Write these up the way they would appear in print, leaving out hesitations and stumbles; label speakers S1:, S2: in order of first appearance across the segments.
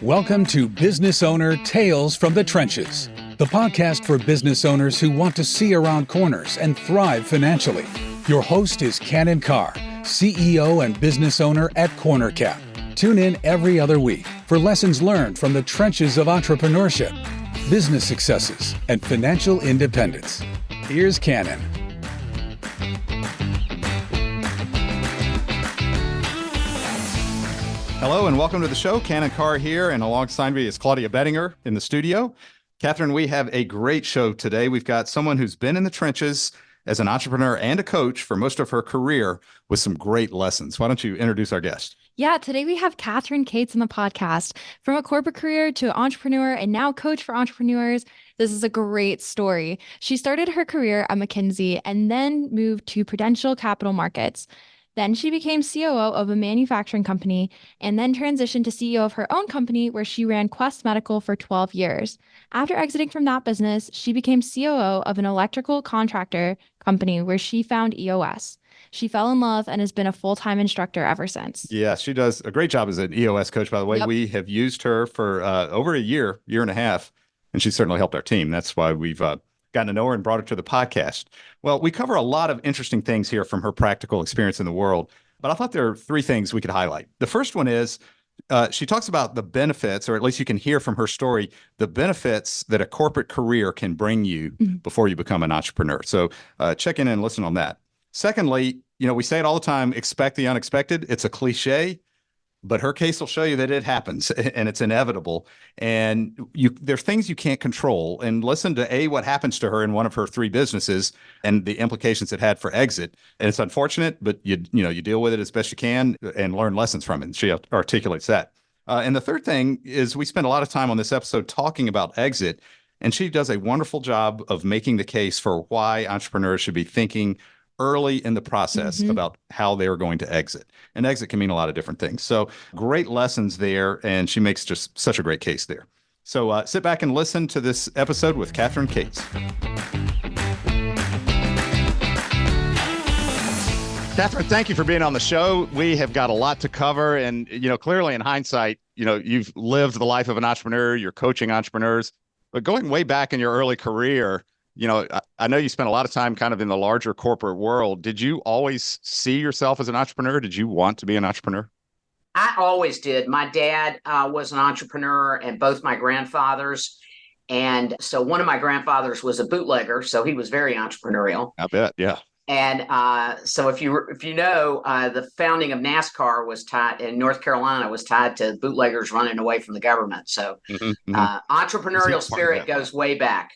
S1: Welcome to Business Owner Tales from the Trenches, the podcast for business owners who want to see around corners and thrive financially. Your host is Carr, CEO and business owner at CornerCap. Tune in every other week for lessons learned from the trenches of entrepreneurship, business successes, and financial independence. Here's Cannon.
S2: Hello and welcome to the show. Carr here, and alongside me is Claudia Bettinger in the studio. Catherine, we have a great show today. We've got someone who's been in the trenches as an entrepreneur and a coach for most of her career with some great lessons. Why don't you introduce our guest?
S3: Yeah, today we have Catherine Cates on the podcast. From a corporate career to an entrepreneur and now coach for entrepreneurs, this is a great story. She started her career at McKinsey and then moved to Prudential Capital Markets. Then she became COO of a manufacturing company and then transitioned to CEO of her own company where she ran Quest Medical for 12 years. After exiting from that business, she became COO of an electrical contractor company where she found EOS. She fell in love and has been a full-time instructor ever since.
S2: Yeah, she does a great job as an EOS coach, by the way. Yep. We have used her for over a year and a half, and she certainly helped our team. That's why we've gotten to know her and brought her to the podcast. Well, we cover a lot of interesting things here from her practical experience in the world, but I thought there are three things we could highlight. The first one is she talks about the benefits, or at least you can hear from her story, the benefits that a corporate career can bring you before you become an entrepreneur. So check in and listen on that. Secondly, we say it all the time, expect the unexpected. It's a cliche, but her case will show you that it happens and it's inevitable. And there's things you can't control. And listen to what happens to her in one of her three businesses and the implications it had for exit. And it's unfortunate, but you deal with it as best you can and learn lessons from it. And she articulates that. And the third thing is we spend a lot of time on this episode talking about exit, and she does a wonderful job of making the case for why entrepreneurs should be thinking early in the process about how they're going to exit. And exit can mean a lot of different things. So great lessons there, and she makes just such a great case there. So sit back and listen to this episode with Catherine Cates. Catherine, thank you for being on the show. We have got a lot to cover, and clearly in hindsight, you've lived the life of an entrepreneur, you're coaching entrepreneurs, but going way back in your early career, I know you spent a lot of time kind of in the larger corporate world. Did you always see yourself as an entrepreneur? Did you want to be an entrepreneur?
S4: I always did. My dad was an entrepreneur, and both my grandfathers. And so one of my grandfathers was a bootlegger, so he was very entrepreneurial.
S2: I bet, yeah.
S4: And so if you know, the founding of NASCAR was tied in North Carolina was tied to bootleggers running away from the government. So entrepreneurial spirit goes way back.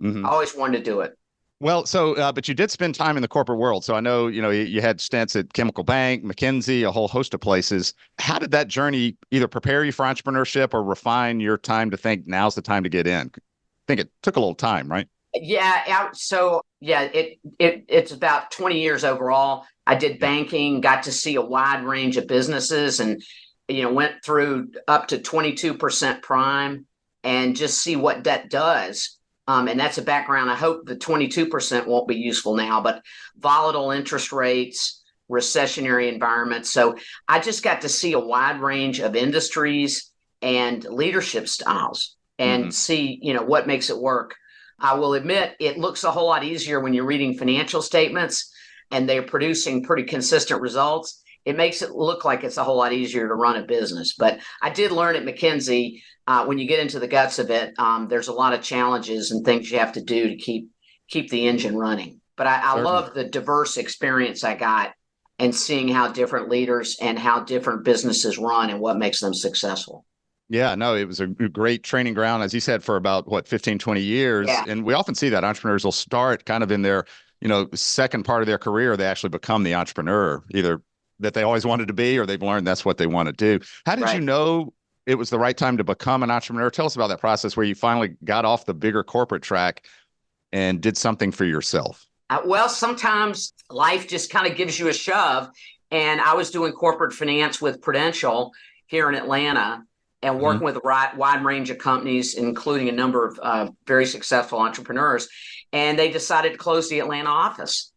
S4: I always wanted to do it.
S2: Well, so, but you did spend time in the corporate world. So I know, you had stints at Chemical Bank, McKinsey, a whole host of places. How did that journey either prepare you for entrepreneurship or refine your time to think now's the time to get in? I think it took a little time, right?
S4: Yeah. So it's about 20 years overall. I did banking, got to see a wide range of businesses and, went through up to 22% prime and just see what debt does. And that's a background. I hope the 22% won't be useful now, but volatile interest rates, recessionary environments. So I just got to see a wide range of industries and leadership styles and see, what makes it work. I will admit it looks a whole lot easier when you're reading financial statements and they're producing pretty consistent results. It makes it look like it's a whole lot easier to run a business. But I did learn at McKinsey, when you get into the guts of it, there's a lot of challenges and things you have to do to keep the engine running. But I love the diverse experience I got and seeing how different leaders and how different businesses run and what makes them successful.
S2: Yeah, no, it was a great training ground, as you said, for about, 15, 20 years. Yeah. And we often see that entrepreneurs will start kind of in their, second part of their career, they actually become the entrepreneur, either that they always wanted to be or they've learned that's what they want to do. How did you know it was the right time to become an entrepreneur? Tell us about that process where you finally got off the bigger corporate track and did something for yourself.
S4: Well, sometimes life just kind of gives you a shove. And I was doing corporate finance with Prudential here in Atlanta and working with a wide range of companies, including a number of very successful entrepreneurs. And they decided to close the Atlanta office.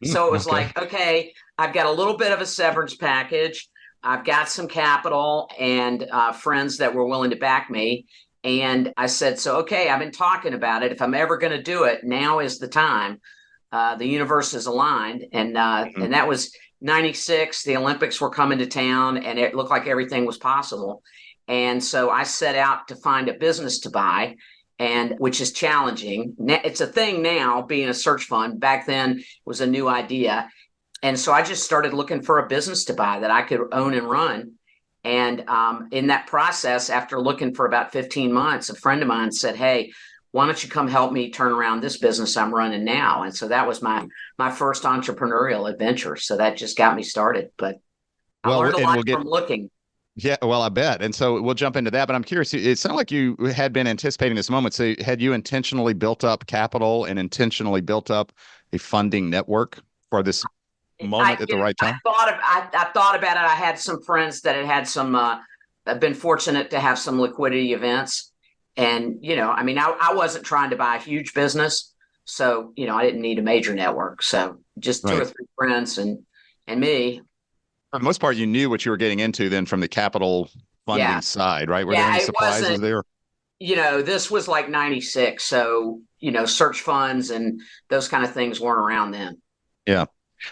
S4: So it was like, okay, I've got a little bit of a severance package. I've got some capital and friends that were willing to back me. And I said, so, okay, I've been talking about it. If I'm ever going to do it, now is the time. The universe is aligned. And that was 96. The Olympics were coming to town and it looked like everything was possible. And so I set out to find a business to buy, and which is challenging. It's a thing now, being a search fund. Back then it was a new idea. And so I just started looking for a business to buy that I could own and run. And in that process, after looking for about 15 months, a friend of mine said, hey, why don't you come help me turn around this business I'm running now? And so that was my first entrepreneurial adventure. So that just got me started. But I learned a lot from looking.
S2: Yeah, well, I bet. And so we'll jump into that. But I'm curious, it sounded like you had been anticipating this moment. So had you intentionally built up capital and intentionally built up a funding network for this moment at the right time?
S4: I thought about it. I had some friends that had some, I've been fortunate to have some liquidity events. And, I wasn't trying to buy a huge business. So, I didn't need a major network. So just two or three friends and me.
S2: For the most part, you knew what you were getting into then from the capital funding side, right? Were there any surprises there?
S4: This was like 96. So, search funds and those kind of things weren't around then.
S2: Yeah.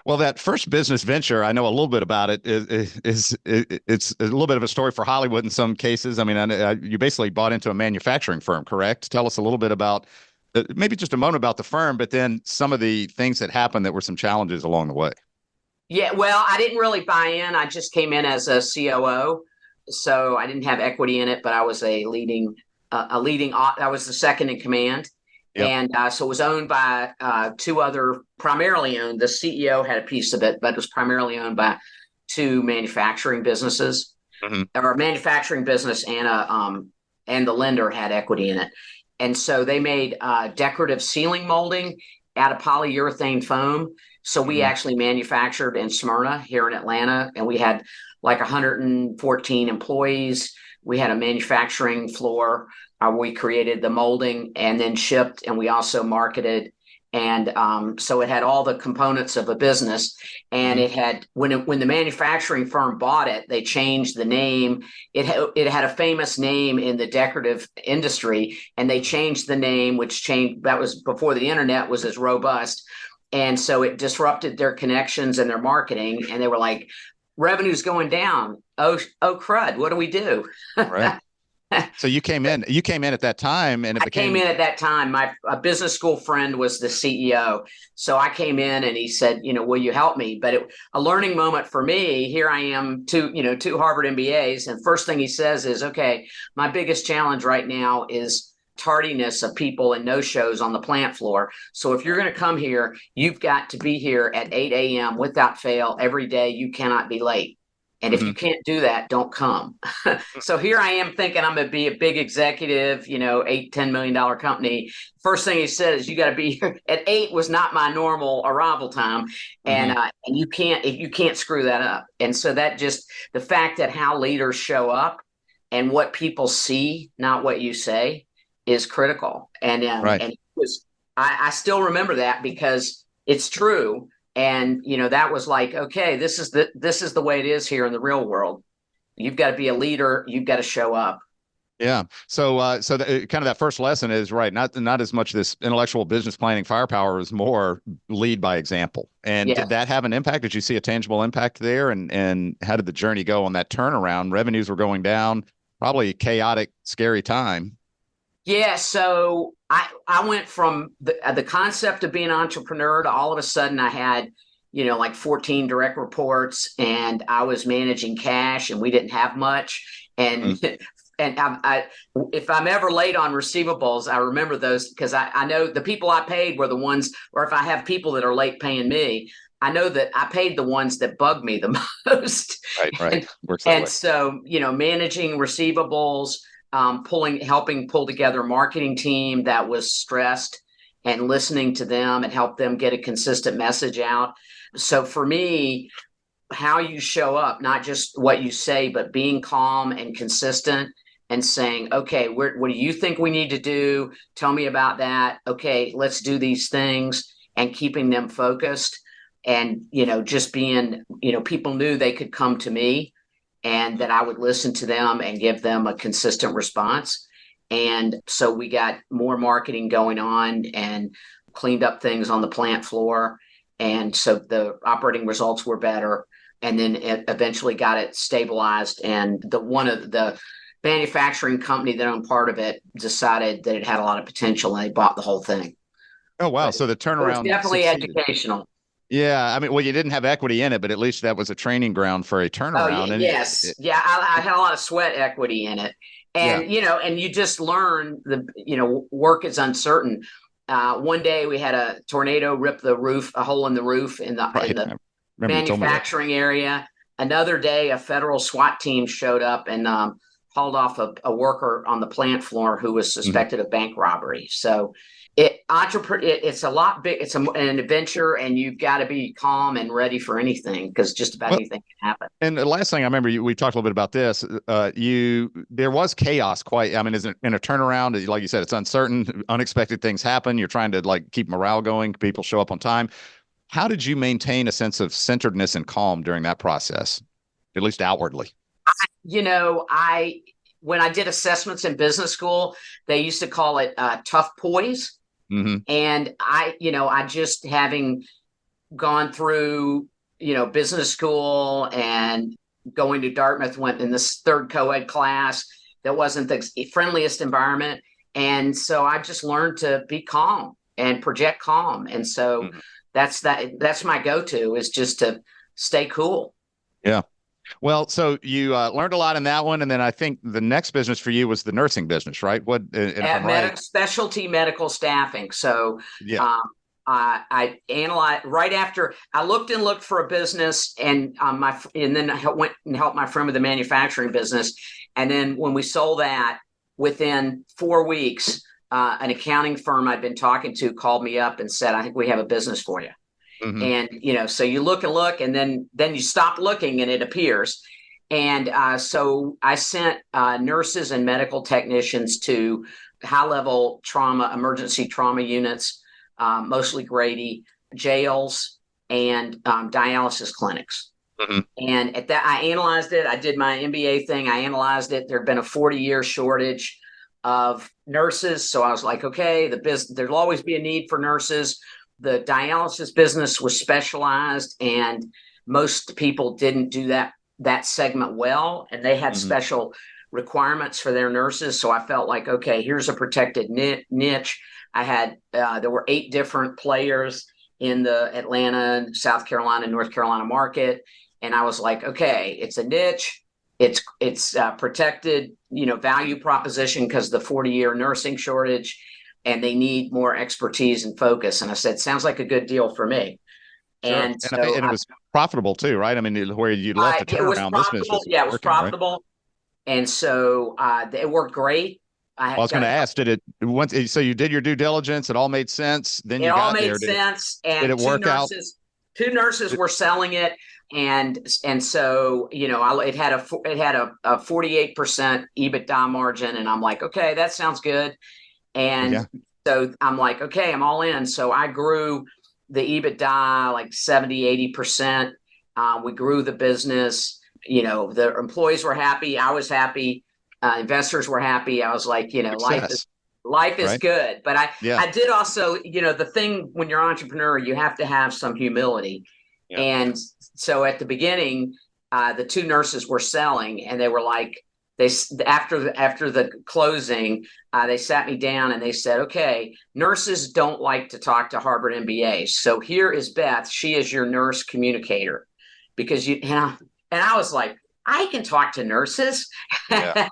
S2: Well, that first business venture, I know a little bit about it. It's a little bit of a story for Hollywood in some cases. I mean, you basically bought into a manufacturing firm, correct? Tell us a little bit about, maybe just a moment about the firm, but then some of the things that happened that were some challenges along the way.
S4: Yeah, well, I didn't really buy in. I just came in as a COO, so I didn't have equity in it, but I was I was the second in command. Yep. And so it was owned by two other, primarily owned. The CEO had a piece of it, but it was primarily owned by two manufacturing businesses, or a manufacturing business and the lender had equity in it. And so they made decorative ceiling molding out of polyurethane foam. So we actually manufactured in Smyrna here in Atlanta, and we had like 114 employees. We had a manufacturing floor. We created the molding and then shipped, and we also marketed. And so it had all the components of a business. And it had, when the manufacturing firm bought it, they changed the name. It had a famous name in the decorative industry, and they changed the name, that was before the internet was as robust. And so it disrupted their connections and their marketing. And they were like, revenue's going down. Oh, crud. What do we do?
S2: Right. So you came in at that time, and I came in
S4: at that time. My business school friend was the CEO. So I came in and he said, will you help me? But a learning moment for me. Here I am, two Harvard MBAs. And first thing he says is, okay, my biggest challenge right now is tardiness of people and no-shows on the plant floor. So if you're going to come here, you've got to be here at 8 a.m. without fail every day. You cannot be late. And if you can't do that, don't come. So here I am thinking I'm going to be a big executive, $8-10 million company. First thing he said is, you got to be here at 8 was not my normal arrival time. And you can't screw that up. And so that just, the fact that how leaders show up and what people see, not what you say, is critical. And I still remember that because it's true. And, that was like, okay, this is the way it is here in the real world. You've got to be a leader. You've got to show up.
S2: Yeah. So kind of that first lesson is right. Not as much this intellectual business planning firepower, is more lead by example. And did that have an impact? Did you see a tangible impact there? And how did the journey go on that turnaround? Revenues were going down, probably a chaotic, scary time.
S4: Yeah. So I went from the concept of being an entrepreneur to all of a sudden I had, like 14 direct reports, and I was managing cash, and we didn't have much. And and if I'm ever late on receivables, I remember those because I know the people I paid were the ones, or if I have people that are late paying me, I know that I paid the ones that bug me the most.
S2: Right.
S4: And so, managing receivables, helping pull together a marketing team that was stressed, and listening to them and help them get a consistent message out. So for me, how you show up, not just what you say, but being calm and consistent and saying, okay, what do you think we need to do? Tell me about that. Okay, let's do these things, and keeping them focused. And, just being, people knew they could come to me. and that I would listen to them and give them a consistent response. And so we got more marketing going on and cleaned up things on the plant floor. And so the operating results were better. And then it eventually got it stabilized. And one of the manufacturing company that owned part of it decided that it had a lot of potential, and they bought the whole thing.
S2: Oh, wow. So the turnaround
S4: was definitely
S2: succeeded.
S4: educational.
S2: Yeah. I mean, well, you didn't have equity in it, but at least that was a training ground for a turnaround.
S4: Oh, yes. Yeah. I had a lot of sweat equity in it. And, and you just learn work is uncertain. One day we had a tornado rip a hole in the roof in the manufacturing area. Another day, a federal SWAT team showed up and hauled off a worker on the plant floor who was suspected of bank robbery. So it's a lot big. It's an adventure, and you've got to be calm and ready for anything, because just about anything can happen.
S2: And the last thing I remember, we talked a little bit about this. There was chaos. In a turnaround, like you said, it's uncertain. Unexpected things happen. You're trying to keep morale going. People show up on time. How did you maintain a sense of centeredness and calm during that process, at least outwardly?
S4: When I did assessments in business school, they used to call it tough poise.
S2: Mm-hmm.
S4: And I just having gone through, business school and going to Dartmouth, went in this third co-ed class that wasn't the friendliest environment. And so I just learned to be calm and project calm. And so that's my go-to, is just to stay cool.
S2: Yeah. Well, so you learned a lot in that one. And then I think the next business for you was the nursing business, right?
S4: Specialty medical staffing. So I analyzed right after I looked for a business, and then I went and helped my friend with the manufacturing business. And then when we sold that, within 4 weeks, an accounting firm I'd been talking to called me up and said, "I think we have a business for you." Mm-hmm. And, so you look, and then you stop looking and it appears. And so I sent nurses and medical technicians to high-level emergency trauma units, mostly Grady, jails, and dialysis clinics. Mm-hmm. And at that, I analyzed it. I did my MBA thing. I analyzed it. There'd been a 40-year shortage of nurses. So I was like, okay, there'll always be a need for nurses. The dialysis business was specialized, and most people didn't do that segment well, and they had special requirements for their nurses. So I felt like, okay, here's a protected niche. I had there were 8 different players in the Atlanta, South Carolina, North Carolina market, and I was like, okay, it's a niche. It's protected, value proposition, because the 40-year nursing shortage, and they need more expertise and focus. And I said, sounds like a good deal for me.
S2: Sure. And it was profitable too, right? I mean, where you left the turnaround business.
S4: It was profitable. Right? And so it worked great.
S2: I was going to ask, so you did your due diligence, it all made sense. Then you got there.
S4: It all made sense. And
S2: did it work out?
S4: 2 nurses were selling it. And so, it had a 48% EBITDA margin. And I'm like, okay, that sounds good. And so I'm like, okay, I'm all in. So I grew the EBITDA like 70-80%. We grew the business. The employees were happy. I was happy. Investors were happy. I was like, life is good. But I did also, the thing when you're an entrepreneur, you have to have some humility. Yeah. And so at the beginning, the 2 nurses were selling, and they were like, after the closing, they sat me down and they said, okay, nurses don't like to talk to Harvard MBAs. So here is Beth. She is your nurse communicator, because and I was like, I can talk to nurses. Yeah.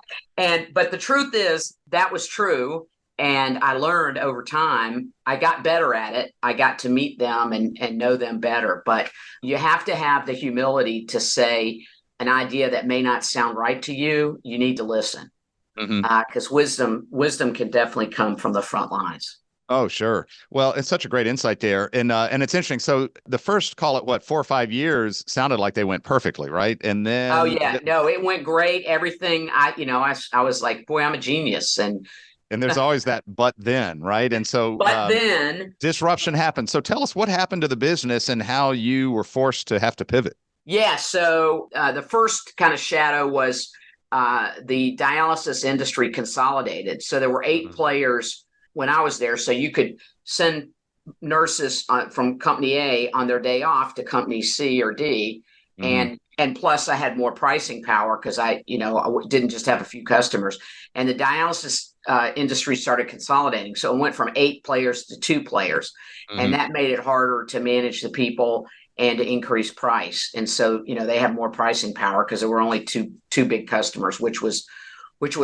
S4: But the truth is that was true. And I learned over time, I got better at it. I got to meet them and know them better. But you have to have the humility to say an idea that may not sound right to you. You need to listen, because wisdom can definitely come from the front lines.
S2: Oh, sure. Well, it's such a great insight there. And it's interesting. So the first, call it 4 or 5 years, sounded like they went perfectly, right? And then
S4: it went great. Everything I was like, boy, I'm a genius.
S2: And there's always that but then, right? And so
S4: then
S2: disruption happened. So tell us what happened to the business and how you were forced to have to pivot.
S4: Yeah. So the first kind of shadow was the dialysis industry consolidated. So there were 8 players when I was there. So you could send nurses from company A on their day off to company C or D. And plus I had more pricing power because I didn't just have a few customers. And the dialysis industry started consolidating. So it went from 8 players to 2 players. And that made it harder to manage the people and to increase price. And so, they have more pricing power because there were only two big customers, which was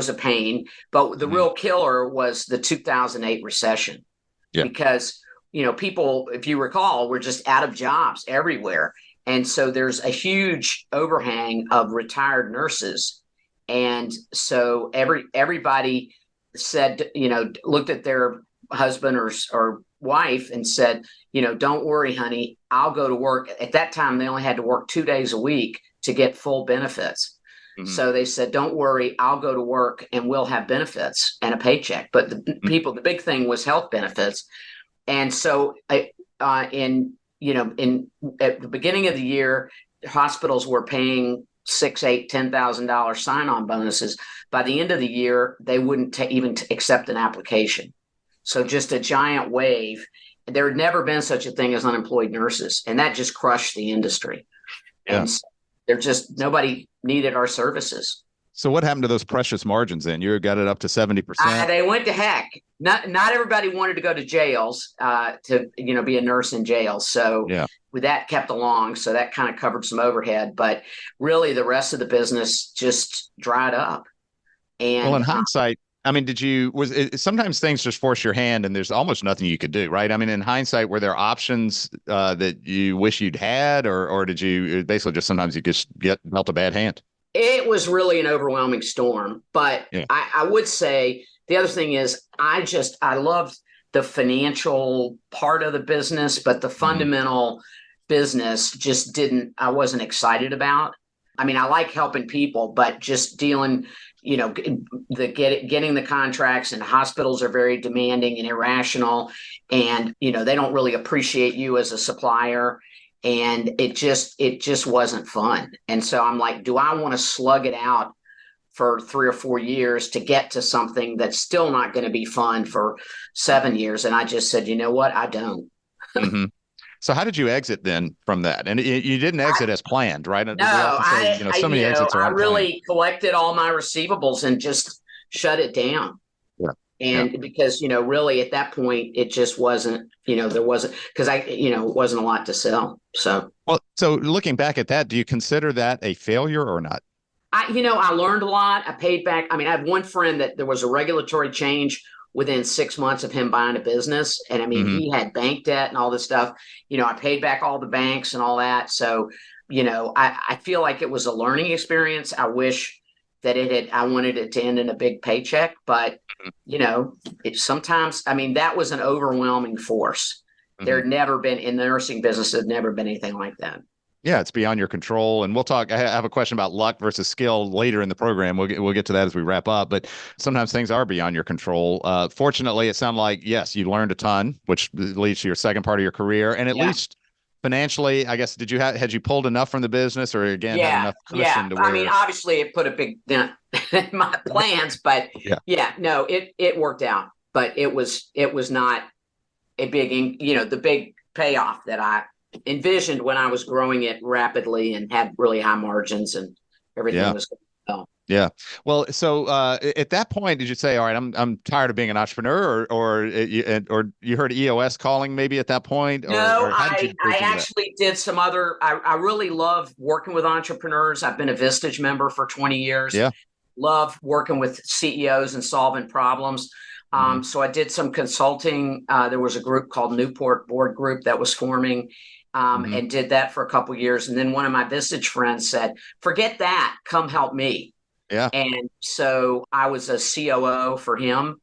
S4: a pain. But the real killer was the 2008 recession.
S2: Yeah.
S4: Because, people, if you recall, were just out of jobs everywhere. And so there's a huge overhang of retired nurses. And so everybody said, looked at their husband or wife and said, don't worry, honey, I'll go to work. At that time, they only had to work 2 days a week to get full benefits. So they said, don't worry, I'll go to work and we'll have benefits and a paycheck. But the big thing was health benefits. And so at the beginning of the year, hospitals were paying $6,000, $8,000, $10,000 sign-on bonuses. By the end of the year, they wouldn't even accept an application. So just a giant wave. There had never been such a thing as unemployed nurses, and that just crushed the industry.
S2: Yeah.
S4: And so nobody needed our services.
S2: So what happened to those precious margins then? You got it up to 70%?
S4: They went to heck. Not everybody wanted to go to jails to be a nurse in jail. So with that kept along. So that kind of covered some overhead. But really, the rest of the business just dried up. And
S2: well, in hindsight, I mean, sometimes things just force your hand and there's almost nothing you could do, right? I mean, in hindsight, were there options that you wish you'd had, or did you basically just sometimes you just dealt a bad hand?
S4: It was really an overwhelming storm. But I would say the other thing is I loved the financial part of the business, but the fundamental business I wasn't excited about. I mean, I like helping people, but just dealing getting the contracts, and hospitals are very demanding and irrational, and they don't really appreciate you as a supplier, and it just wasn't fun. And so I'm like, do I want to slug it out for 3 or 4 years to get to something that's still not going to be fun for 7 years? And I just said, you know what, I don't.
S2: So how did you exit then from that? And you didn't exit as planned, right?
S4: No, I really collected all my receivables and just shut it down. Yeah. And because, really at that point, it just wasn't, there wasn't, because it wasn't a lot to sell. So,
S2: so looking back at that, do you consider that a failure or not?
S4: I learned a lot. I paid back. I mean, I had one friend that there was a regulatory change within 6 months of him buying a business. And I mean, he had bank debt and all this stuff. I paid back all the banks and all that. So, I feel like it was a learning experience. I wish that I wanted it to end in a big paycheck, but sometimes, I mean, that was an overwhelming force. There had never been in the nursing business, had never been anything like that.
S2: Yeah, it's beyond your control. And we'll talk. I have a question about luck versus skill later in the program. We'll get to that as we wrap up. But sometimes things are beyond your control. Fortunately, it sounded like, yes, you learned a ton, which leads to your second part of your career. And at least financially, I guess, had you pulled enough from the business, or again, had enough cushion to where...
S4: I mean, obviously it put a big dent in my plans, but no, it worked out. But it was not a big, the big payoff that I envisioned when I was growing it rapidly and had really high margins and everything was going well.
S2: Yeah. Well, so at that point, did you say, all right, I'm tired of being an entrepreneur, or you heard EOS calling maybe at that point?
S4: No, I actually did some other, I really love working with entrepreneurs. I've been a Vistage member for 20 years. Yeah. Love working with CEOs and solving problems. So I did some consulting. There was a group called Newport Board Group that was forming. And did that for a couple of years. And then one of my Vistage friends said, forget that, come help me. Yeah. And so I was a COO for him.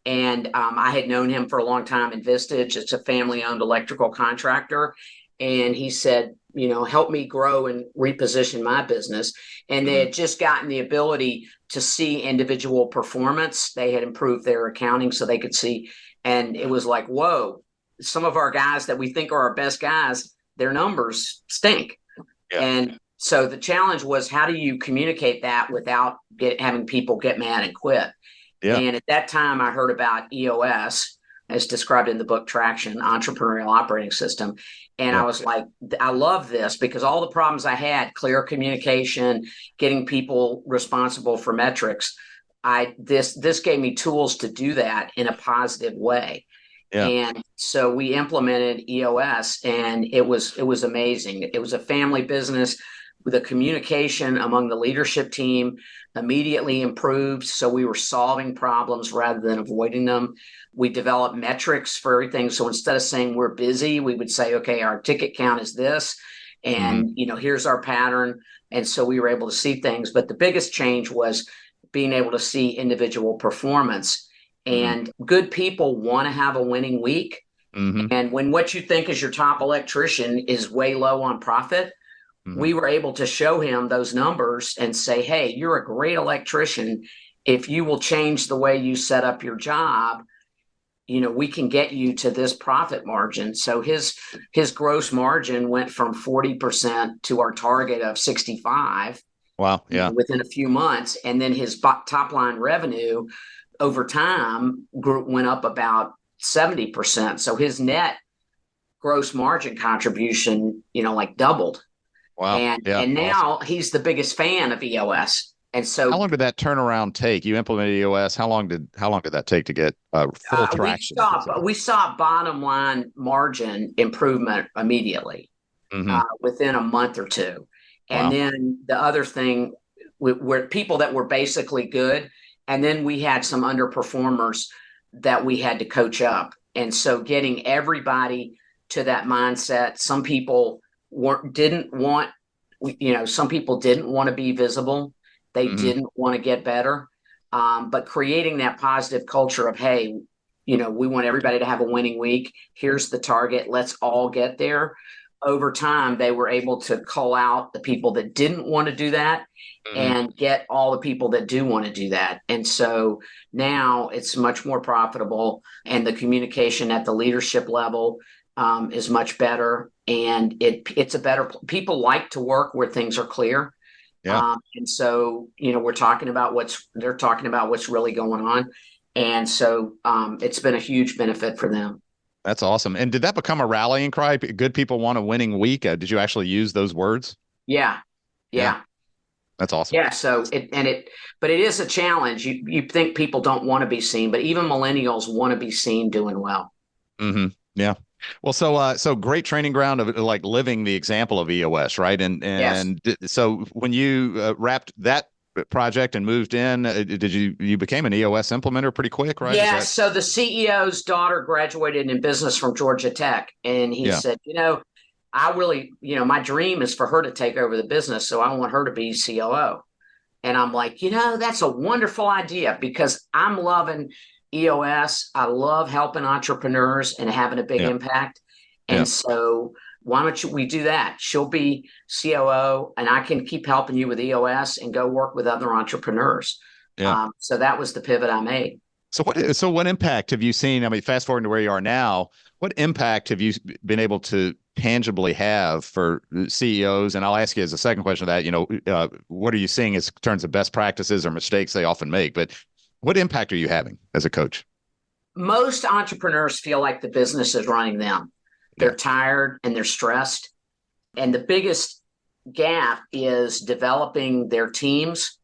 S4: And I had known him for a long time in Vistage. It's a family-owned electrical contractor. And he said, help me grow and reposition my business. And they had just gotten the ability to see individual performance. They had improved their accounting so they could see. And it was like, whoa. Some of our guys that we think are our best guys, their numbers stink.
S2: Yeah.
S4: And so the challenge was, how do you communicate that without having people get mad and quit?
S2: Yeah.
S4: And at that time, I heard about EOS, as described in the book Traction, Entrepreneurial Operating System. And I was like, I love this, because all the problems I had, clear communication, getting people responsible for metrics, this gave me tools to do that in a positive way.
S2: Yeah.
S4: And so we implemented EOS, and it was amazing. It was a family business. The communication among the leadership team immediately improved. So we were solving problems rather than avoiding them. We developed metrics for everything. So instead of saying we're busy, we would say, okay, our ticket count is this, and here's our pattern. And so we were able to see things. But the biggest change was being able to see individual performance. And good people want to have a winning week. And when what you think is your top electrician is way low on profit, we were able to show him those numbers and say, hey, you're a great electrician. If you will change the way you set up your job, we can get you to this profit margin. So his gross margin went from 40% to our target of 65.
S2: Wow. Yeah.
S4: Within a few months. And then his top line revenue over time went up about 70%. So his net gross margin contribution, like doubled.
S2: Wow.
S4: And now he's the biggest fan of EOS. And so,
S2: how long did that turnaround take? You implemented EOS. How long did that take to get full traction?
S4: We saw bottom line margin improvement immediately within a month or two. And then the other thing were people that were basically good. And then we had some underperformers that we had to coach up. And so getting everybody to that mindset, some people didn't want to be visible. They didn't want to get better. But creating that positive culture of, hey, we want everybody to have a winning week. Here's the target. Let's all get there. Over time, they were able to cull out the people that didn't want to do that and get all the people that do want to do that. And so now it's much more profitable, and the communication at the leadership level is much better. And it's a better, people like to work where things are clear.
S2: Yeah.
S4: And so, they're talking about what's really going on. And so it's been a huge benefit for them.
S2: That's awesome. And did that become a rallying cry? Good people want a winning week. Did you actually use those words?
S4: Yeah.
S2: That's awesome.
S4: Yeah. So but it is a challenge. You think people don't want to be seen, but even millennials want to be seen doing well.
S2: Yeah. Well, so great training ground of like living the example of EOS, right? And so when you wrapped that project and moved in, you became an EOS implementer pretty quick, right?
S4: Yeah. So the CEO's daughter graduated in business from Georgia Tech, and he said, I really, my dream is for her to take over the business, so I want her to be COO. And I'm like, that's a wonderful idea, because I'm loving EOS. I love helping entrepreneurs and having a big impact. And so why don't we do that? She'll be COO, and I can keep helping you with EOS and go work with other entrepreneurs. So that was the pivot I made.
S2: So what impact have you seen? I mean, fast forward to where you are now, what impact have you been able to tangibly have for CEOs? And I'll ask you as a second question of that, what are you seeing in terms of best practices or mistakes they often make? But what impact are you having as a coach?
S4: Most entrepreneurs feel like the business is running them. They're tired and they're stressed. And the biggest gap is developing their teams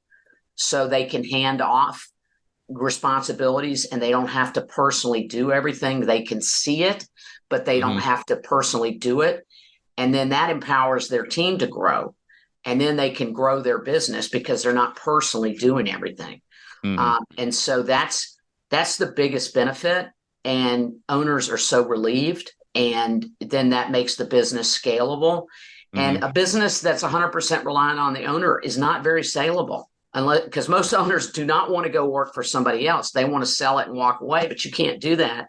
S4: so they can hand off responsibilities and they don't have to personally do everything. They can see it, but they don't have to personally do it. And then that empowers their team to grow. And then they can grow their business because they're not personally doing everything. And so that's the biggest benefit. And owners are so relieved. And then that makes the business scalable. And a business that's 100% reliant on the owner is not very saleable, because most owners do not want to go work for somebody else. They want to sell it and walk away, but you can't do that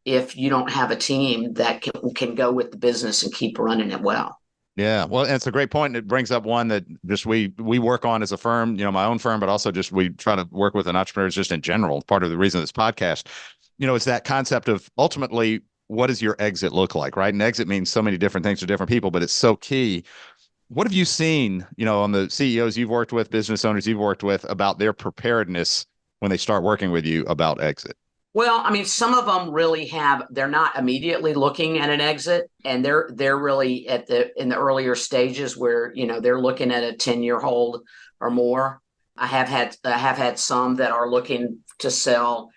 S4: if you don't have a team that can go with the business and keep running it well.
S2: Yeah, well, it's a great point. It brings up one that just we work on as a firm, my own firm, but also just we try to work with entrepreneurs just in general. Part of the reason of this podcast, it's that concept of ultimately, what does your exit look like, right? And exit means so many different things to different people, but it's so key. what have you seen, on the CEOs you've worked with, business owners you've worked with, about their preparedness when they start working with you about exit?
S4: Well, I mean, some of them really they're not immediately looking at an exit, and they're really in the earlier stages where, they're looking at a 10-year hold or more. I have had some that are looking to sell,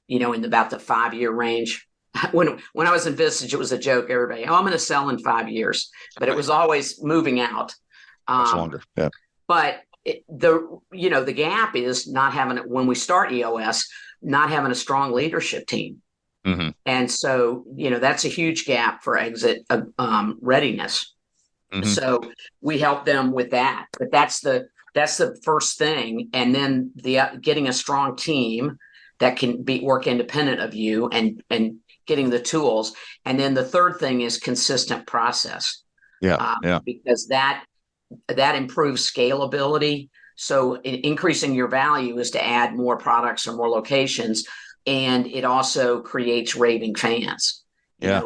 S4: in about the 5-year range. When I was in Vistage, it was a joke. Everybody, I'm going to sell in 5 years, but it was always moving out.
S2: Much longer. Yeah.
S4: But the gap is not having it when we start EOS, not having a strong leadership team.
S2: Mm-hmm.
S4: And so, that's a huge gap for exit readiness.
S2: Mm-hmm.
S4: So we help them with that. But that's the first thing. And then getting a strong team that can work independent of you and getting the tools. And then the third thing is consistent process.
S2: Yeah.
S4: Because that improves scalability. So increasing your value is to add more products or more locations, and it also creates raving fans.
S2: Yeah.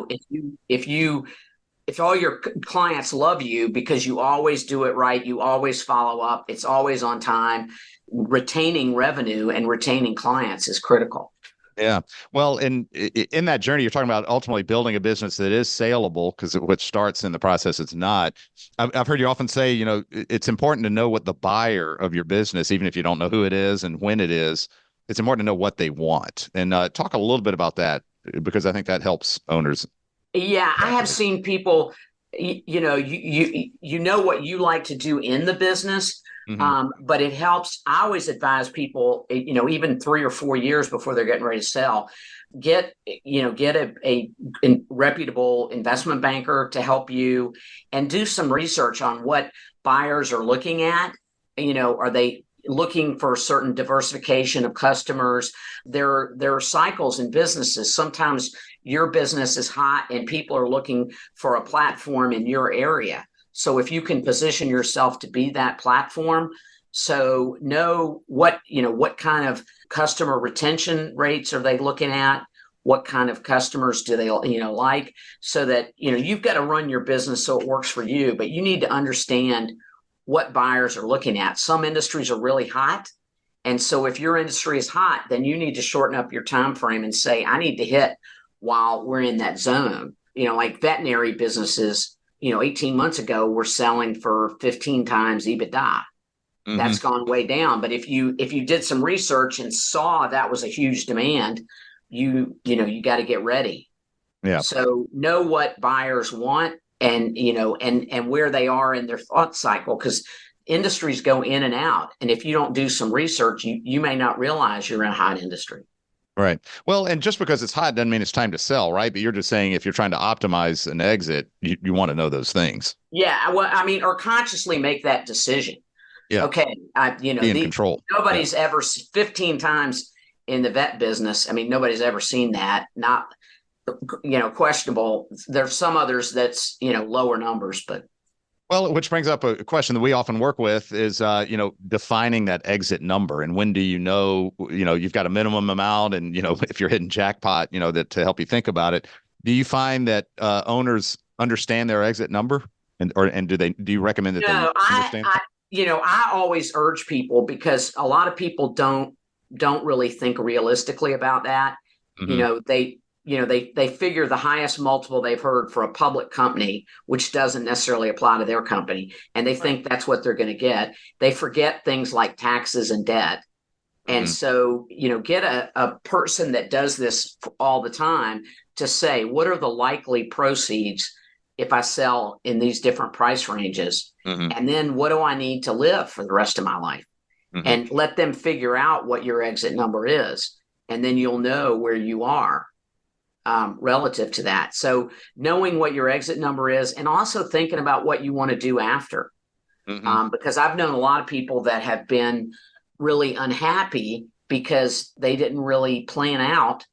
S4: If all your clients love you because you always do it right, you always follow up, it's always on time, retaining revenue and retaining clients is critical.
S2: Yeah. Well, in that journey, you're talking about ultimately building a business that is saleable, because which starts in the process, it's not. I've heard you often say, it's important to know what the buyer of your business, even if you don't know who it is and when it is, it's important to know what they want. And talk a little bit about that, because I think that helps owners.
S4: Yeah, I have seen people, you know what you like to do in the business. But it helps. I always advise people, even 3 or 4 years before they're getting ready to sell, get a reputable investment banker to help you, and do some research on what buyers are looking at. Are they looking for certain diversification of customers? There are cycles in businesses. Sometimes your business is hot and people are looking for a platform in your area. So if you can position yourself to be that platform, so know what kind of customer retention rates are they looking at? What kind of customers do they, like? So that, you've got to run your business so it works for you, but you need to understand what buyers are looking at. Some industries are really hot. And so if your industry is hot, then you need to shorten up your time frame and say, I need to hit while we're in that zone. Like veterinary businesses, 18 months ago, we're selling for 15 times EBITDA. Mm-hmm. That's gone way down. But if you did some research and saw that was a huge demand, you got to get ready.
S2: Yeah.
S4: So know what buyers want, and where they are in their thought cycle, because industries go in and out. And if you don't do some research, you may not realize you're in a hot industry.
S2: Right. Well, and just because it's hot doesn't mean it's time to sell, right? But you're just saying if you're trying to optimize an exit, you want to know those things.
S4: Yeah. Well, I mean, or consciously make that decision.
S2: Yeah.
S4: Okay.
S2: Be in control.
S4: Nobody's ever 15 times in the vet business. I mean, nobody's ever seen that. Not, questionable. There's some others that's, lower numbers, but.
S2: Well, which brings up a question that we often work with is, defining that exit number. And when do you've got a minimum amount, and, if you're hitting jackpot, that to help you think about it. Do you find that owners understand their exit number, and do you recommend that they understand?
S4: I always urge people, because a lot of people don't really think realistically about that.
S2: Mm-hmm.
S4: They figure the highest multiple they've heard for a public company, which doesn't necessarily apply to their company, and they think that's what they're going to get. They forget things like taxes and debt. Mm-hmm. And so, get a person that does this all the time to say, what are the likely proceeds if I sell in these different price ranges? Mm-hmm. And then what do I need to live for the rest of my life? Mm-hmm. And let them figure out what your exit number is. And then you'll know where you are. Relative to that. So knowing what your exit number is, and also thinking about what you want to do after. Mm-hmm. Because I've known a lot of people that have been really unhappy because they didn't really plan out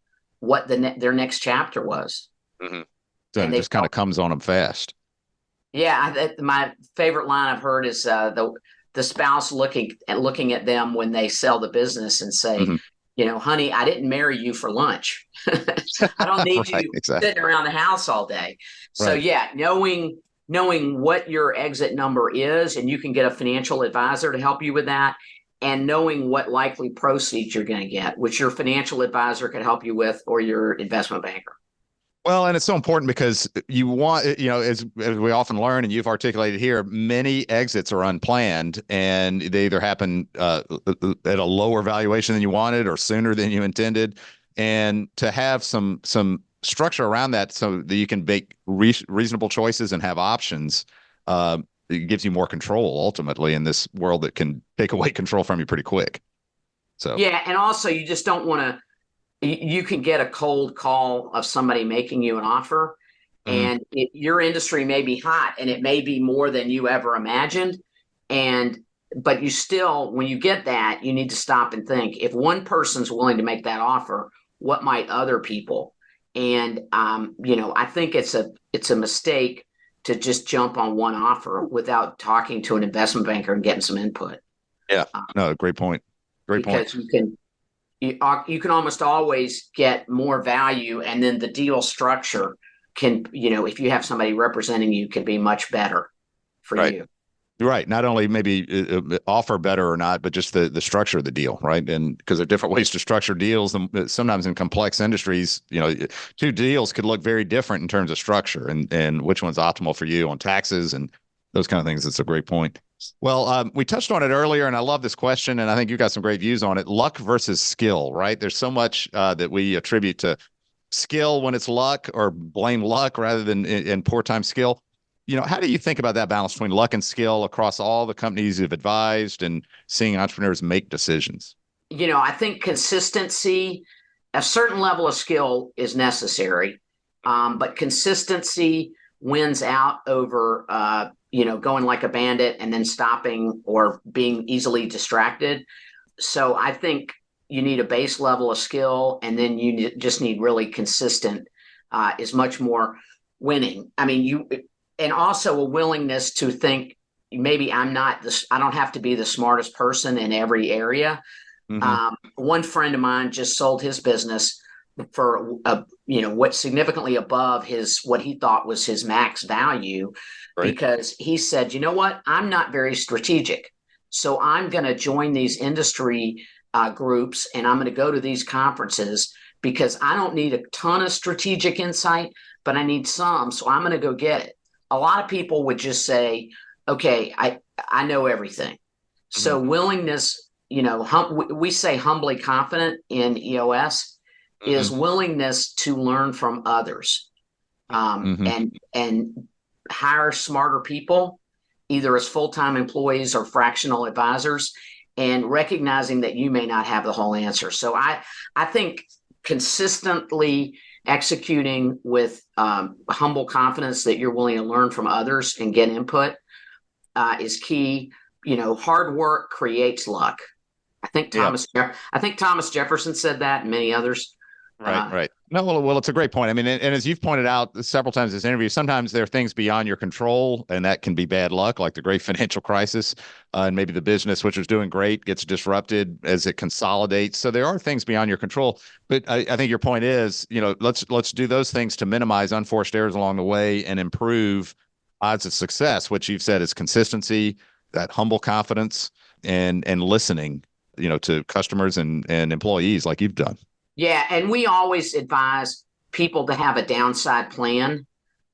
S4: what their next chapter was.
S2: Mm-hmm. So it just kind of comes on them fast.
S4: Yeah. My favorite line I've heard is the spouse looking at them when they sell the business and say, mm-hmm. Honey, I didn't marry you for lunch. I don't need you sitting around the house all day. So, knowing knowing what your exit number is, and you can get a financial advisor to help you with that, and knowing what likely proceeds you're going to get, which your financial advisor can help you with, or your investment banker.
S2: Well, and it's so important because you want, as we often learn, and you've articulated here, many exits are unplanned, and they either happen at a lower valuation than you wanted or sooner than you intended. And to have some structure around that so that you can make reasonable choices and have options, it gives you more control ultimately in this world that can take away control from you pretty quick. So
S4: yeah, and also you just don't want to. You can get a cold call of somebody making you an offer, and your industry may be hot, and it may be more than you ever imagined. But you still, when you get that, you need to stop and think, if one person's willing to make that offer, what might other people? And I think it's a mistake to just jump on one offer without talking to an investment banker and getting some input.
S2: Yeah, no, great point.
S4: Because you can almost always get more value, and then the deal structure can, if you have somebody representing you, can be much better for you.
S2: Right. Not only maybe offer better or not, but just the structure of the deal, right? And because there are different ways to structure deals, and sometimes in complex industries, two deals could look very different in terms of structure and which one's optimal for you on taxes and those kind of things. It's a great point. Well, we touched on it earlier, and I love this question, and I think you've got some great views on it. Luck versus skill, right? There's so much that we attribute to skill when it's luck, or blame luck rather than in poor time skill. How do you think about that balance between luck and skill across all the companies you've advised and seeing entrepreneurs make decisions?
S4: I think consistency, a certain level of skill is necessary, but consistency wins out over going like a bandit and then stopping or being easily distracted. So I think you need a base level of skill, and then you just need really consistent is much more winning. I mean, and also a willingness to think, maybe I don't have to be the smartest person in every area. One friend of mine just sold his business for what significantly above what he thought was his max value, because he said, what, I'm not very strategic, so I'm going to join these industry groups, and I'm going to go to these conferences because I don't need a ton of strategic insight, but I need some, so I'm going to go get it. A lot of people would just say, okay, I know everything. So willingness, we say humbly confident in EOS, is willingness to learn from others, and hire smarter people, either as full-time employees or fractional advisors, and recognizing that you may not have the whole answer. So I think consistently executing with humble confidence that you're willing to learn from others and get input is key. Hard work creates luck. I think Thomas Jefferson said that, and many others.
S2: Right. No, well, it's a great point. I mean, and as you've pointed out several times in this interview, sometimes there are things beyond your control, and that can be bad luck, like the great financial crisis, and maybe the business, which was doing great, gets disrupted as it consolidates. So there are things beyond your control. But I think your point is, let's do those things to minimize unforced errors along the way and improve odds of success, which you've said is consistency, that humble confidence, and listening, to customers and employees like you've done.
S4: Yeah, and we always advise people to have a downside plan.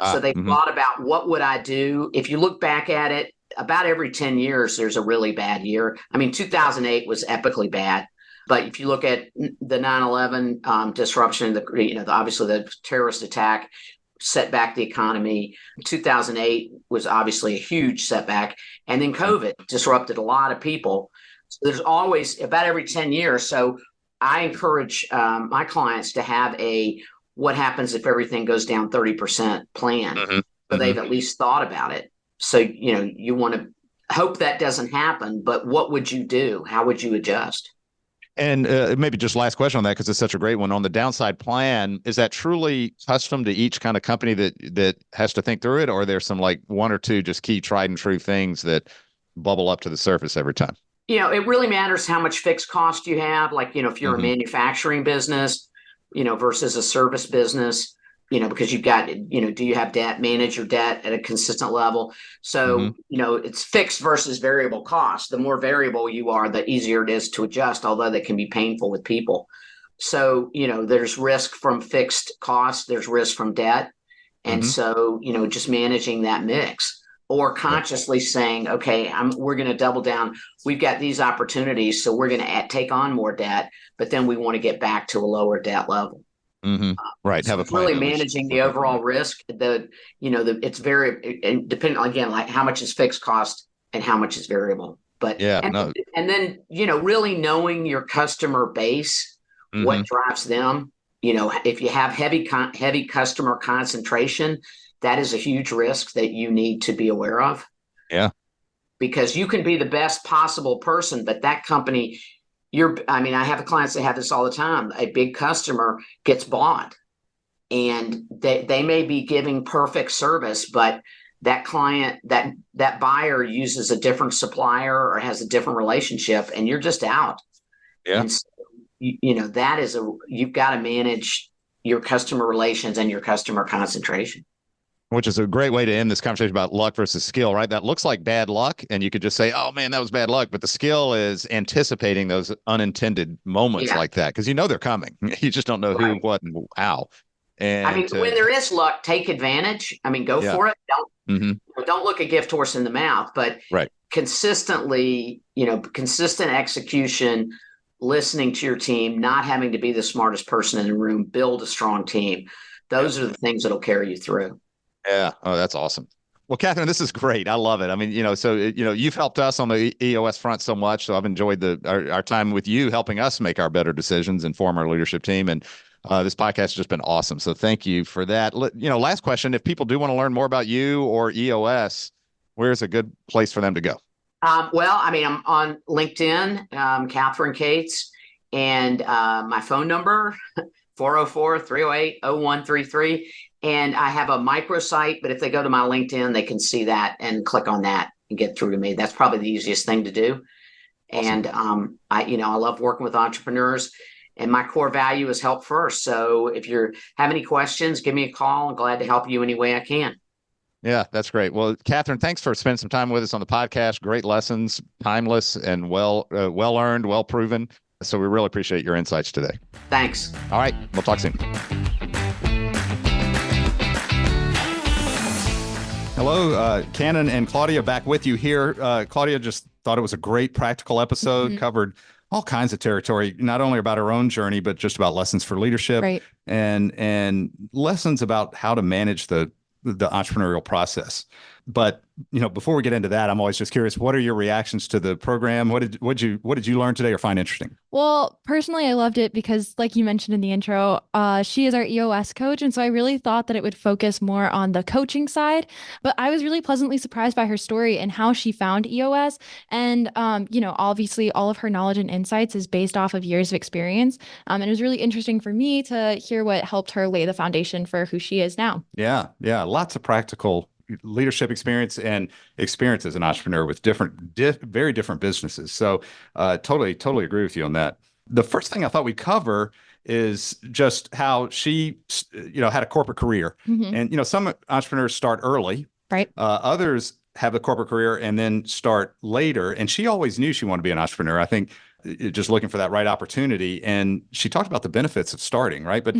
S4: So they thought about, what would I do? If you look back at it, about every 10 years, there's a really bad year. I mean, 2008 was epically bad. But if you look at the 9/11 disruption, obviously the terrorist attack set back the economy. 2008 was obviously a huge setback. And then COVID disrupted a lot of people. So there's always about every 10 years. So I encourage my clients to have what happens if everything goes down 30% plan. So they've at least thought about it. So, you want to hope that doesn't happen, but what would you do? How would you adjust?
S2: And maybe just last question on that, because it's such a great one. On the downside plan, is that truly custom to each kind of company that has to think through it? Or are there some like one or two just key tried and true things that bubble up to the surface every time?
S4: It really matters how much fixed cost you have. Like, if you're a manufacturing business, versus a service business, because you've got, do you have debt, manage your debt at a consistent level. So, it's fixed versus variable cost. The more variable you are, the easier it is to adjust, although that can be painful with people. So, there's risk from fixed costs, there's risk from debt. And so, just managing that mix, or consciously saying, okay, we're going to double down. We've got these opportunities, so we're going to take on more debt, but then we want to get back to a lower debt level.
S2: Right.
S4: So
S2: have a
S4: it's
S2: plan.
S4: really managing the overall risk. It's very dependent, again, like how much is fixed cost and how much is variable. But and then really knowing your customer base, what drives them. If you have heavy customer concentration, that is a huge risk that you need to be aware of.
S2: Yeah.
S4: Because you can be the best possible person, but that company, I have clients that have this all the time. A big customer gets bought and they may be giving perfect service, but that client, that buyer uses a different supplier or has a different relationship, and you're just out.
S2: Yeah.
S4: And so, you've got to manage your customer relations and your customer concentration.
S2: Which is a great way to end this conversation about luck versus skill, right? That looks like bad luck, and you could just say, oh man, that was bad luck. But the skill is anticipating those unintended moments like that, because they're coming. You just don't know who, what, and how. And
S4: when there is luck, take advantage. Go for it. Don't look a gift horse in the mouth, but consistently, consistent execution, listening to your team, not having to be the smartest person in the room, build a strong team. Those are the things that'll carry you through.
S2: Yeah. Oh, that's awesome. Well, Catherine, this is great. I love it. You've helped us on the EOS front so much. So I've enjoyed our time with you, helping us make our better decisions and form our leadership team. And this podcast has just been awesome. So thank you for that. Last question, if people do want to learn more about you or EOS, where's a good place for them to go? I'm
S4: on LinkedIn, Catherine Cates, and my phone number, 404-308-0133. And I have a microsite, but if they go to my LinkedIn, they can see that and click on that and get through to me. That's probably the easiest thing to do. Awesome. And I love working with entrepreneurs, and my core value is help first. So if you have any questions, give me a call. I'm glad to help you any way I can.
S2: Yeah, that's great. Well, Catherine, thanks for spending some time with us on the podcast. Great lessons, timeless and well earned, well proven. So we really appreciate your insights today.
S4: Thanks.
S2: All right, we'll talk soon. Hello, Cannon and Claudia back with you here. Claudia just thought it was a great practical episode, covered all kinds of territory, not only about her own journey, but just about lessons for leadership and lessons about how to manage the entrepreneurial process. But before we get into that, I'm always just curious, what are your reactions to the program? What did you learn today or find interesting?
S3: Well, personally, I loved it because, like you mentioned in the intro, she is our EOS coach. And so I really thought that it would focus more on the coaching side. But I was really pleasantly surprised by her story and how she found EOS. And, obviously all of her knowledge and insights is based off of years of experience. And it was really interesting for me to hear what helped her lay the foundation for who she is now. Yeah.
S2: Lots of practical leadership experience and experience as an entrepreneur with very different businesses. So totally agree with you on that. The first thing I thought we'd cover is just how she, had a corporate career. And, some entrepreneurs start early. Right. Others have a corporate career and then start later. And she always knew she wanted to be an entrepreneur. I think just looking for that right opportunity. And she talked about the benefits of starting, right? But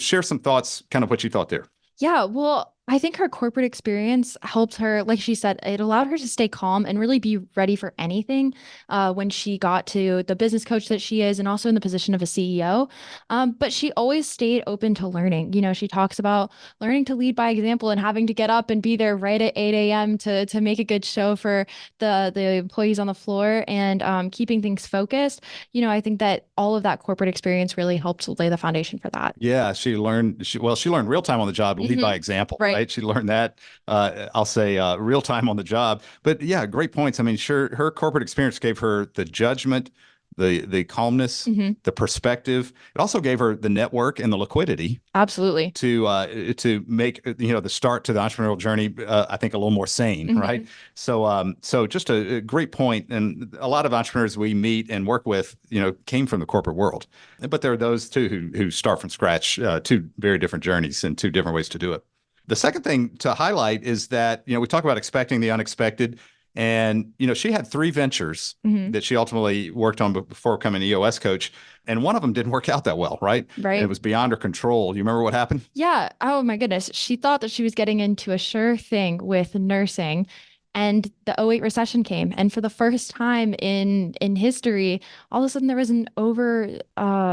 S2: share some thoughts, kind of what you thought there.
S3: Yeah, well, I think her corporate experience helped her, like she said, it allowed her to stay calm and really be ready for anything when she got to the business coach that she is and also in the position of a CEO. But she always stayed open to learning. She talks about learning to lead by example and having to get up and be there right at 8 a.m. to make a good show for the employees on the floor and keeping things focused. I think that all of that corporate experience really helped lay the foundation for that.
S2: Yeah, she learned real time on the job, lead by example. Right. She learned that, I'll say real time on the job. But yeah, great points. Sure, her corporate experience gave her the judgment, the calmness, the perspective. It also gave her the network and the liquidity.
S3: Absolutely.
S2: To make the start to the entrepreneurial journey, I think, a little more sane, right? So just a great point. And a lot of entrepreneurs we meet and work with, came from the corporate world, but there are those too who start from scratch. Two very different journeys and two different ways to do it. The second thing to highlight is that we talk about expecting the unexpected. And, she had 3 ventures that she ultimately worked on before becoming an EOS coach. And one of them didn't work out that well, right?
S3: Right.
S2: It was beyond her control. You remember what happened?
S3: Yeah. Oh, my goodness. She thought that she was getting into a sure thing with nursing. And the 2008 recession came. And for the first time in history, all of a sudden there was an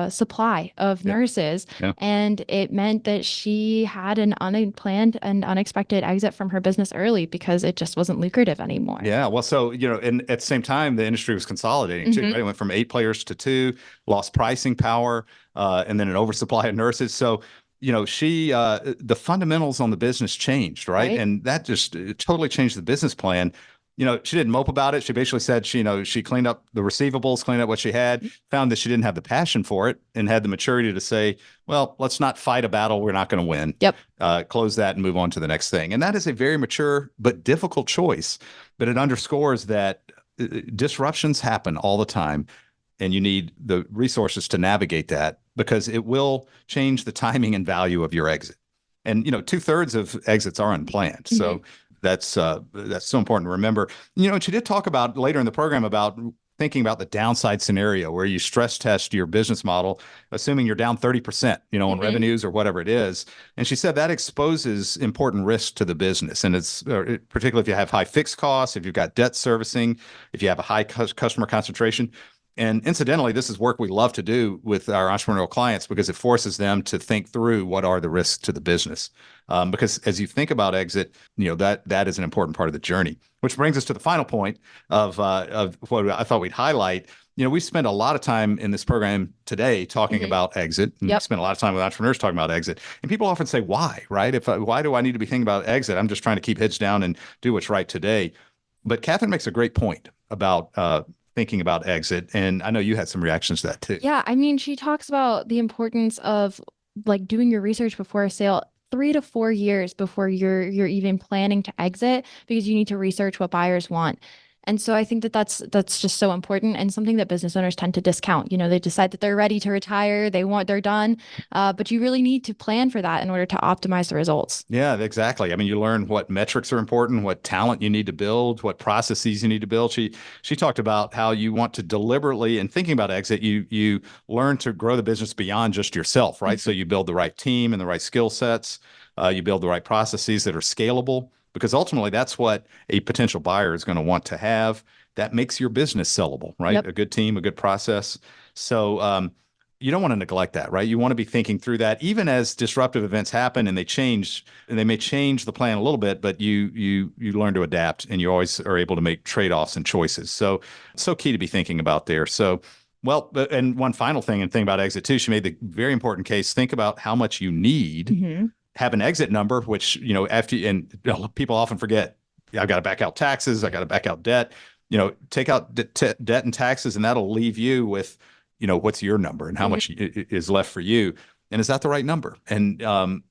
S3: supply of nurses. Yeah. And it meant that she had an unplanned and unexpected exit from her business early because it just wasn't lucrative anymore.
S2: Yeah. Well, so, and at the same time, the industry was consolidating too, right? It went from 8 players to 2, lost pricing power, and then an oversupply of nurses. So, the fundamentals on the business changed, right? And that just totally changed the business plan. She didn't mope about it. She basically said she cleaned up the receivables, cleaned up what she had, found that she didn't have the passion for it, and had the maturity to say, well, let's not fight a battle we're not going to win. Yep. Close that and move on to the next thing. And that is a very mature but difficult choice. But it underscores that disruptions happen all the time, and you need the resources to navigate that, because it will change the timing and value of your exit. And 2/3 of exits are unplanned. So that's so important to remember. And she did talk about later in the program about thinking about the downside scenario where you stress test your business model, assuming you're down 30%, on revenues or whatever it is. And she said that exposes important risks to the business. And it's particularly if you have high fixed costs, if you've got debt servicing, if you have a high customer concentration. And incidentally, this is work we love to do with our entrepreneurial clients because it forces them to think through what are the risks to the business. Because as you think about exit, that is an important part of the journey. Which brings us to the final point of what I thought we'd highlight. We spend a lot of time in this program today talking about exit. And we spend a lot of time with entrepreneurs talking about exit. And people often say, why, right? Why do I need to be thinking about exit? I'm just trying to keep heads down and do what's right today. But Catherine makes a great point about thinking about exit. And I know you had some reactions to that too.
S3: Yeah. I mean, she talks about the importance of doing your research before a sale 3 to 4 years before you're even planning to exit, because you need to research what buyers want. And so I think that that's just so important, and something that business owners tend to discount. They decide that they're ready to retire, they're done, but you really need to plan for that in order to optimize the results.
S2: Yeah, exactly. I mean, you learn what metrics are important, what talent you need to build, what processes you need to build. She talked about how you want to deliberately, in thinking about exit, you learn to grow the business beyond just yourself, right? So you build the right team and the right skill sets, you build the right processes that are scalable. Because ultimately, that's what a potential buyer is going to want to have. That makes your business sellable, right? Yep. A good team, a good process. So you don't want to neglect that, right? You want to be thinking through that, even as disruptive events happen and they change, and they may change the plan a little bit, but you learn to adapt, and you always are able to make trade-offs and choices. So key to be thinking about there. So, well, and one final thing, and thing about exit too, she made the very important case. Think about how much you need. Have an exit number, which, people often forget, I've got to back out taxes, I got to back out debt, take out debt and taxes, and that'll leave you with, what's your number and how much is left for you. And is that the right number? And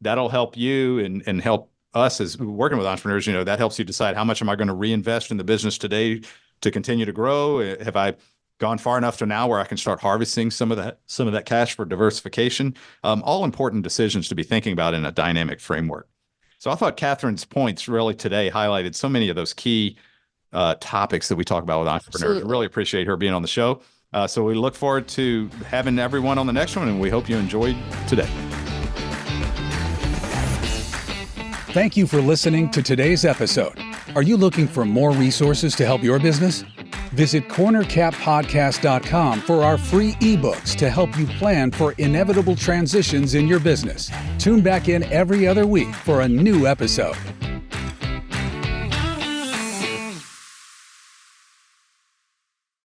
S2: that'll help you and help us as working with entrepreneurs. That helps you decide, how much am I going to reinvest in the business today to continue to grow? Have I gone far enough to now where I can start harvesting some of that cash for diversification? All important decisions to be thinking about in a dynamic framework. So I thought Catherine's points really today highlighted so many of those key topics that we talk about with entrepreneurs. Absolutely. I really appreciate her being on the show. So we look forward to having everyone on the next one, and we hope you enjoyed today.
S1: Thank you for listening to today's episode. Are you looking for more resources to help your business? Visit cornercappodcast.com for our free ebooks to help you plan for inevitable transitions in your business. Tune back in every other week for a new episode.